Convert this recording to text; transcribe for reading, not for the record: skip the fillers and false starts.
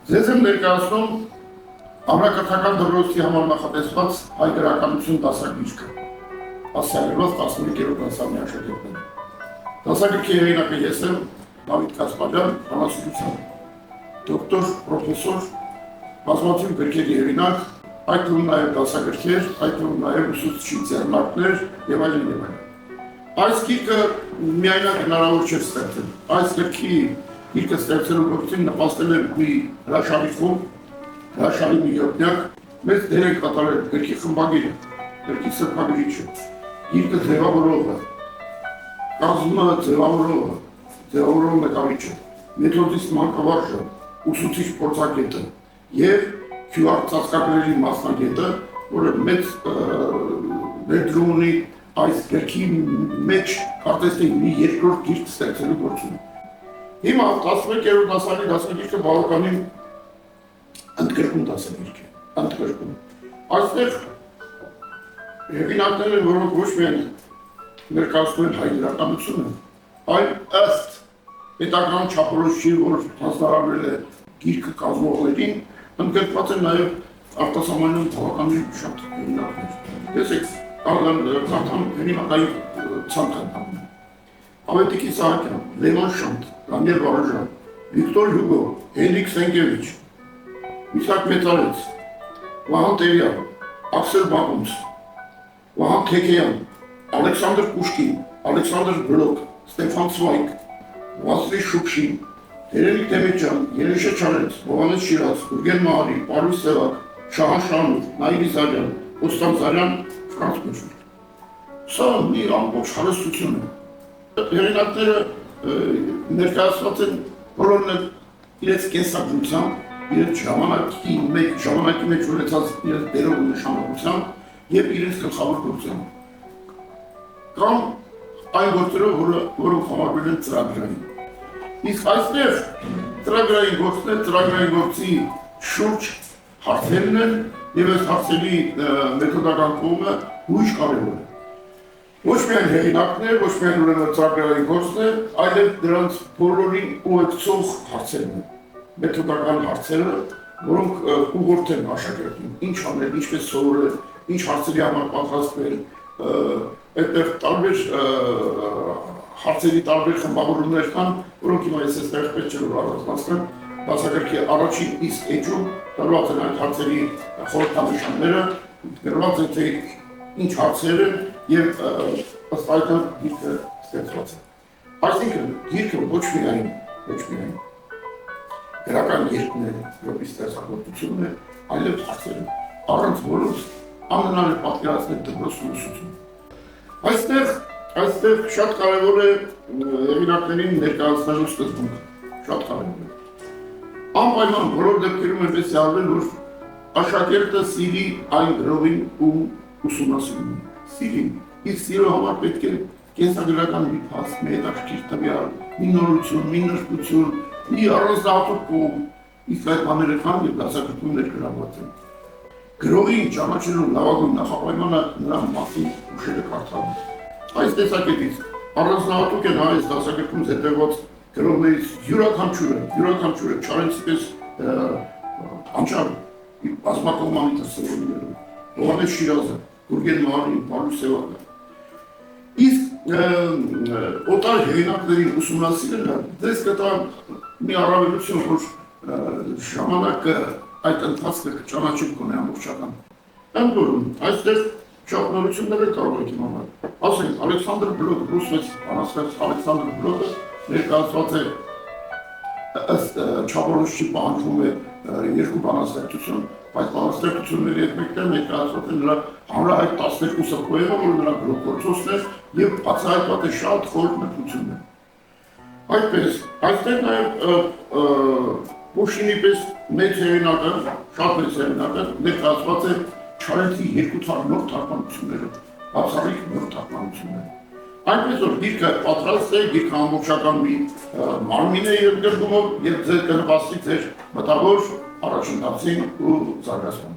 Ձեզ եմ ներկայացնում Հանրակրթական դպրոցի համար նախատեսված հայ գրականություն դասագրիչը, հասցեալով 15-րդ դասարանի աշակերտներին։ Դասագրքի հեղինակը ես եմ, Դավիթ Կասպարյան, բանասիրության դոկտոր, պրոֆեսոր, բազմաթիվ գրքերի հեղինակ, այդ թվում նաև դասագրքեր, այդ թվում նաև ուսուցչի ձեռնարկներ եւ այլն եւ այլն։ Այս գիրքը միայնակ հնարավոր չէ ստեղծել։ Այս գիրքը ստեղծելու գործին նպաստել է մի հրաշալի խումբ, հրաշալի մի յոթնյակ, մեծ դեր են կատարել գրքի խմբագիրը, գրքի սրբագրիչը, գիրքը ձևավորողը, կազմը ձևավորող նկարիչը, մեթոդիստ մանկավարժը, ուսուցիչ փորձագետը եւ QR ծածկագրերի մասնագետը, որը մեծ ներդրում ունի այս գրքի մեջ կարծես թե մի երկրորդ գիրք ստեղծելու գործում։ Հիմա 11-րդ դասարանի դասագիրքը բավականին ընդգրկուն դասագիրք է, ընդգրկուն։ Այստեղ հեղինակներ են, որոնք ոչ միայն ներկայացնում են հայ գրականությունը, այլ ըստ պետական չափորոշիչի, որ հանձնարարվել է գիրքը կազմողներին, ընդգրկված են նաև արտասահմանյան բավականին շատ հեղինակներ։ Տեսեք, կարդամ հեղինակային ցանկը Ավետիքի Սահակյան, Լևոն Շանթ, Դանիել Վարոժան, Վիկտոր Հյուգո, Հենրիկ Սենկևիչ, Իսակ Մեծարեց, Վահան Տերյան, Աքսել Բաղունց, Վահան Թեքեյան, Ալեքսանդր Պուշկին, Ալեքսանդր Բլոկ, Ստեփան Ցվայկ, Վասիլ Շուքշին, Տերենիկ Դեմեջյան, Երեշե Չարենց, Հովհաննես Շիրաց, Գուրգեն Մահարի, Պարուս Սևակ, Շահան Շահնուր, Նաիրի Զարյան, Օստան Զարյան, Ֆրանց Մեջուր։ Սա մի ամբողջ հարստություն է։ Հեղինակները ներկայացված են բոլորն էլ իրենց կենսագրությամբ, իրենց ժամանակի մեջ ունեցած իրենց դերով ու նշանակությամբ եւ իրենց գլխավոր գործերով։ Կամ այն գործերով, որոնք համարվել են ծրագրային։ Իսկ այստեղ ծրագրային գործի շուրջ հարցերն են եւ այս հարցերի մեթոդական կողմը հույժ կարևոր է։ Ոչ միայն հեղինակներ, ոչ միայն ուրեմն ծրագրային գործներ, այլև դրանց բոլորին ուղեկցող հարցերն են, մեթոդական հարցերը, որոնք ուղղորդեն աշակերտին, ինչ անել, ինչպես սովորել, ինչ հարցերի համար պատրաստվել, այդտեղ տարբեր հարցերի տարբեր խմբավորումներ կան, որոնք հիմա ես այստեղ պետք չէ որ առանձնացնեմ, դասագրքի առաջին իսկ էջում դրված են այդ հարցերի խորհրդանշանները, գրված է թե ինչ հարցեր են եւ ըստ այդմ գիրքը ստեղծված է։ Այսինքն գիրքը ոչ միայն գրական երկն է, որի ստեղծագործությունն է, այլև հարցերը, առանց որոնց անհնար է պատկերացնել դպրոցի ուսուցումը։ Այստեղ շատ կարևոր է հեղինակներին ներկայացնելու սկզբունքը, շատ կարևոր է։ Անպայման բոլոր դեպքերում այնպես է արվել, որ աշակերտը սիրի այն գրողին, ում ուսումնասիրում է, սիրին, իր սիրո համար պետք է կենսագրական մի փաստ, մի հետաքրքիր տվյալ, մի նորություն, մի նրբություն, մի առանձնահատուկ կողմ, իսկ այդ բաները կան եւ դասագրքում ներգրավված են։ Գրողին ճանաչելու լավագույն նախապայմանը նրա մասին ուշերը կարդալն է։ Այս տեսակետից առանձնահատուկ են այս դասագրքում հետևված գրողներից յուրաքանչյուրը Չարենցի պես անչափ բազմակողմանի դասավորներում, Հովհաննես Շիրազը, Գուրգեն Մահարին, Պարուս Սևակը։ Իսկ օտար հեղինակներին ուսումնասիրելը դες կտա մի առավելություն, որ ժամանակը այդ ընթացքը ճանաչում կունի ամբողջական։ Ընդ որում, այստեղ շատ նորություններ կարող եք իմանալ։ Ասենք, Ալեքսանդր Բլոկ, ռուս մեծ բանաստեղծ Ալեքսանդր Բլոկը ներկայացված է ըստ չափորոշիչի պահանջվում է երկու բանաստեղծություն, բայց բանաստեղծությունների հետ մեկտեղ ներկայացված է նրա հանրահայտ 12 պոեմը, որ նրա գրողգործոցն է եւ բացահայտված է շատ խոր մտություններ։ Այդպես, այստեղ նաեւ Պուշկինի պես մեծ հեղինակը, շատ մեծ հեղինակը ներկայացված է Չարենցի երկու նոր թարգմանությունները, բացառիկ նոր թարգմանությունները։ Այնպես որ գիրքը պատրաստ է, գիրքը ամբողջական մի մարմին է ընդգրկումով եւ ձեր կնպաստի ձեր մտավոր առաջընթացին ու զարգացման։